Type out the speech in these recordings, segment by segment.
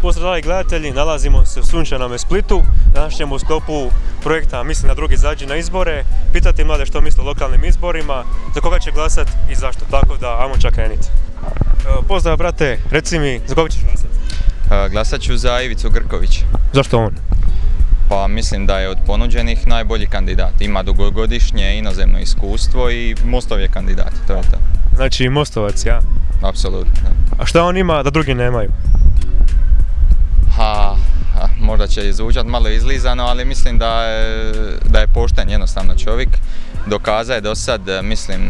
Pozdrav dragi gledatelji, nalazimo se u sunčanome Splitu. Danas ćemo u sklopu projekta Mislim na drugi izađi na izbore pitati mlade što misle o lokalnim izborima, za koga će glasati i zašto. Tako da, ajmo čak kreniti. Pozdrav brate, reci mi, za koga ćeš glasati? Glasat ću za Ivicu Grković. Zašto on? Pa mislim da je od ponuđenih najbolji kandidat. Ima dugogodišnje inozemno iskustvo i Mostov je kandidat, to je to. Znači Mostovac, ja? Apsolutno. A šta on ima da drugi nemaju? Možda će zvučati malo izlizano, ali mislim da je pošten jednostavno čovjek. Dokazao je do sad, mislim,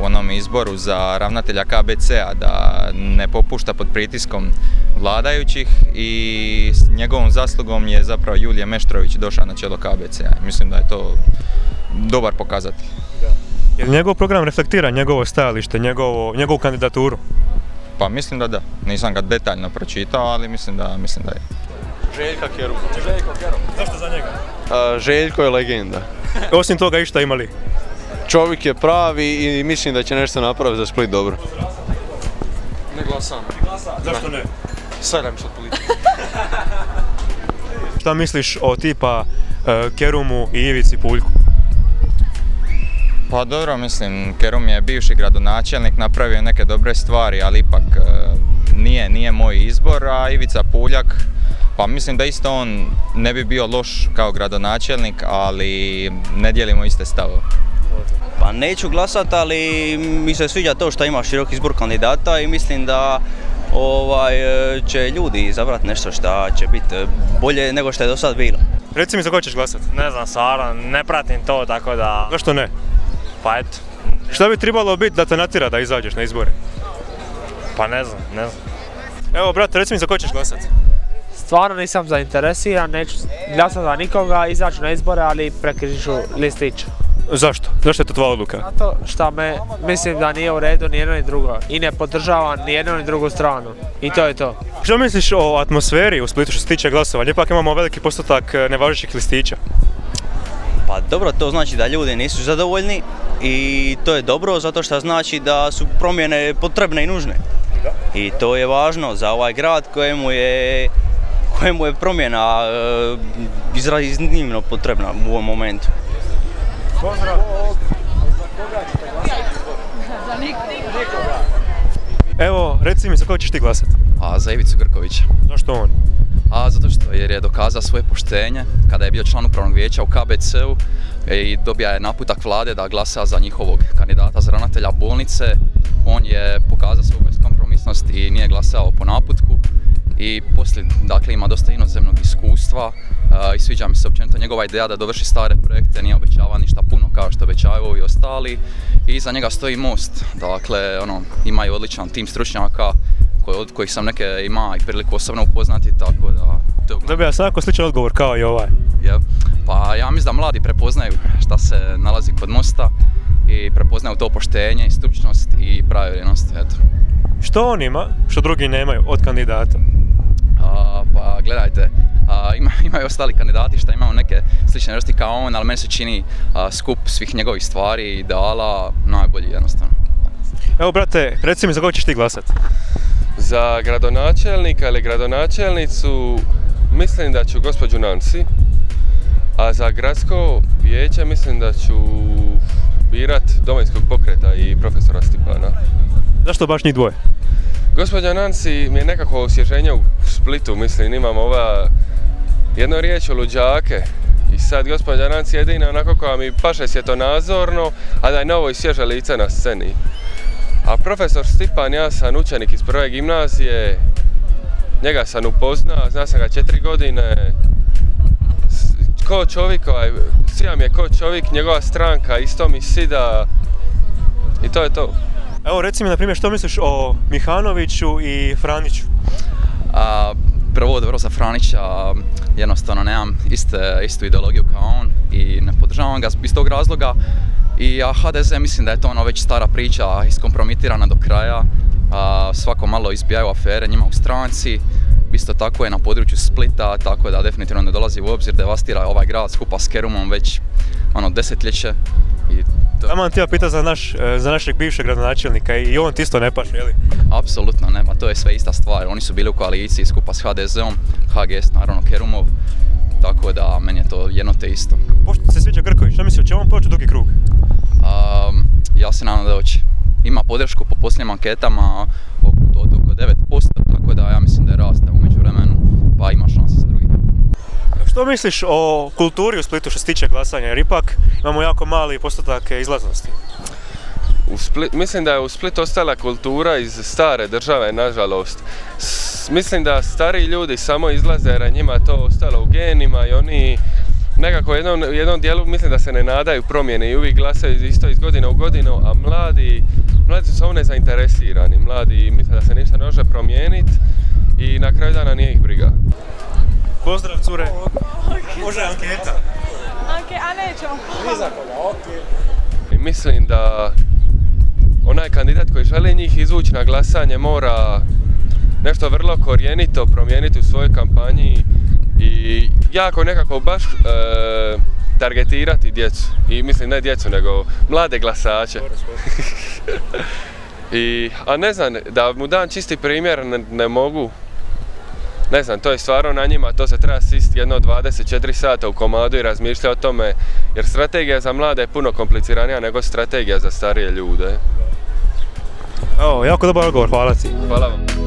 u onom izboru za ravnatelja KBC-a da ne popušta pod pritiskom vladajućih i s njegovom zaslugom je zapravo Julije Meštrović došao na čelo KBC-a. Mislim da je to dobar pokazatelj. Jer njegov program reflektira njegovo stajalište, njegovu kandidaturu? Pa mislim da da. Nisam ga detaljno pročitao, ali mislim da je. Željka Kerum. Željko Kerum. Zašto za njega? Željko je legenda. Osim toga išta imali? Čovjek je pravi i mislim da će nešto napraviti za Split dobro. Ne glasam. Zašto ne? Svajdam se od politike. Šta misliš o tipa Kerumu i Ivici Puljku? Pa dobro, mislim, Kerum je bivši gradonačelnik, napravio je neke dobre stvari, ali ipak nije moj izbor, a Ivica Puljak, pa mislim da isto on ne bi bio loš kao gradonačelnik, ali ne dijelimo iste stavove. Pa neću glasati, ali mi se sviđa to što ima širok izbor kandidata i mislim da će ljudi izabrati nešto što će biti bolje nego što je do sad bilo. Reci mi za koga ćeš glasati? Ne znam, stvarno, ne pratim to, tako da... Zašto ne? Pa eto. Šta bi trebalo biti da te natjera da izađeš na izbore? Pa ne znam. Evo brate, reci mi za koga ćeš glasati? Stvarno nisam zainteresiran, neću glasati za nikoga, izaću na izbore, ali prekrižu listić. Zašto? Zašto je to tvoja odluka? Zato što mislim da nije u redu ni jedno ni drugo i ne podržavam ni jednu ni drugu stranu. I to je to. Što misliš o atmosferi u Splitu što se tiče glasovanja? Ipak imamo veliki postotak nevažećih listića. Pa dobro, to znači da ljudi nisu zadovoljni i to je dobro zato što znači da su promjene potrebne i nužne. I to je važno za ovaj grad kojemu je promjena iznimno potrebna u ovom momentu. Pozdrav! Za nikoga. Evo, reci mi za koga ćeš ti glasati? Za Ivicu Grkovića. Zašto on? Zato što je dokazao svoje poštenje kada je bio član upravnog vijeća u KBC-u i dobija je naputak vlade da glasa za njihovog kandidata za ravnatelja bolnice. On je pokazao svoju beskompromisnost i nije glasao po naputku. I poslije, dakle, ima dosta inozemnog iskustva i sviđa mi se općenito njegova ideja da dovrši stare projekte, nije obećava ništa puno kao što obećavaju ovi ostali i iza njega stoji Most, dakle, imaju odličan tim stručnjaka od kojih sam neke ima i priliku osobno upoznati, tako da... Dobija sam jako sličan odgovor kao i ovaj. Pa ja mislim da mladi prepoznaju šta se nalazi kod Mosta i prepoznaju to poštenje i stručnost i pravilnost, eto. Što on ima, što drugi nemaju od kandidata? Pa gledajte, imaju ostali kandidati što imaju neke slične vrsti kao on, ali meni se čini skup svih njegovih stvari i ideala najbolji jednostavno. Evo brate, reci mi za koga ćeš ti glasati? Za gradonačelnika ili gradonačelnicu mislim da ću gospođu Nansi, a za gradsko vijeće mislim da ću birat Domovinskog pokreta i profesora Stipana. Zašto baš njih dvoje? Gospođa Nansi mi je nekako osvježenje u Splitu, mislim, imam jednu riječ o luđake i sad gospođa Nansi je jedina onako koja mi paše svjetonazorno, a da je novo i svježe lice na sceni. A profesor Stipan, ja sam učenik iz prve gimnazije, njega sam upoznao, znao sam ga 4 godine, ko čovjek, svija mi je ko čovjek, njegova stranka isto mi sida i to je to. Evo reci mi na primjer što misliš o Mihanoviću i Franiću? Prvo dobro za Franića, jednostavno nemam istu ideologiju kao on i ne podržavam ga iz tog razloga. I HDZ mislim da je to već stara priča, iskompromitirana do kraja, svako malo izbijaju afere njima u stranci. Isto tako je na području Splita, tako da definitivno ne dolazi u obzir, devastira ovaj grad skupa s Kerumom već desetljeće i to. Tamo vam ti ja pitao za našeg bivšeg gradonačelnika i on ti isto ne paše, je li? Apsolutno nema, to je sve ista stvar. Oni su bili u koaliciji skupa s HDZ-om, HGS naravno Kerumov, tako da meni je to jedno te isto. Pošto ti se sviđa Grković, što misliš, će on proći u drugi krug? Ja se nadam da hoće. Ima podršku po posljednjim anketama od oko 9%, tako da ja mislim da je raste u međuvremenu, pa ima šanse za drugi. Što misliš o kulturi u Splitu što se tiče glasanja, jer ipak imamo jako mali postotak izlaznosti? Mislim da je u Splitu ostala kultura iz stare države, nažalost. Mislim da stariji ljudi samo izlaze jer je njima to ostalo u genima i oni nekako u jednom dijelu mislim da se ne nadaju promjene i uvijek glasaju isto iz godine u godinu, a mladi su samo nezainteresirani. Mladi misle da se ništa ne može promijeniti i na kraju dana nije ih briga. Pozdrav cure. Može anketa. A nećemo. I mislim da onaj kandidat koji želi njih izvući na glasanje mora nešto vrlo korijenito promijeniti u svojoj kampanji i jako nekako baš targetirati djecu. I mislim ne djecu nego mlade glasače. A ne znam, da mu dam čisti primjer ne mogu. Ne znam, to je stvarno na njima, to se treba sist jedno 24 sata u komadu i razmišljati o tome, jer strategija za mlade je puno kompliciranija nego strategija za starije ljude. Evo, jako dobar odgovor, hvala ti. Hvala vam.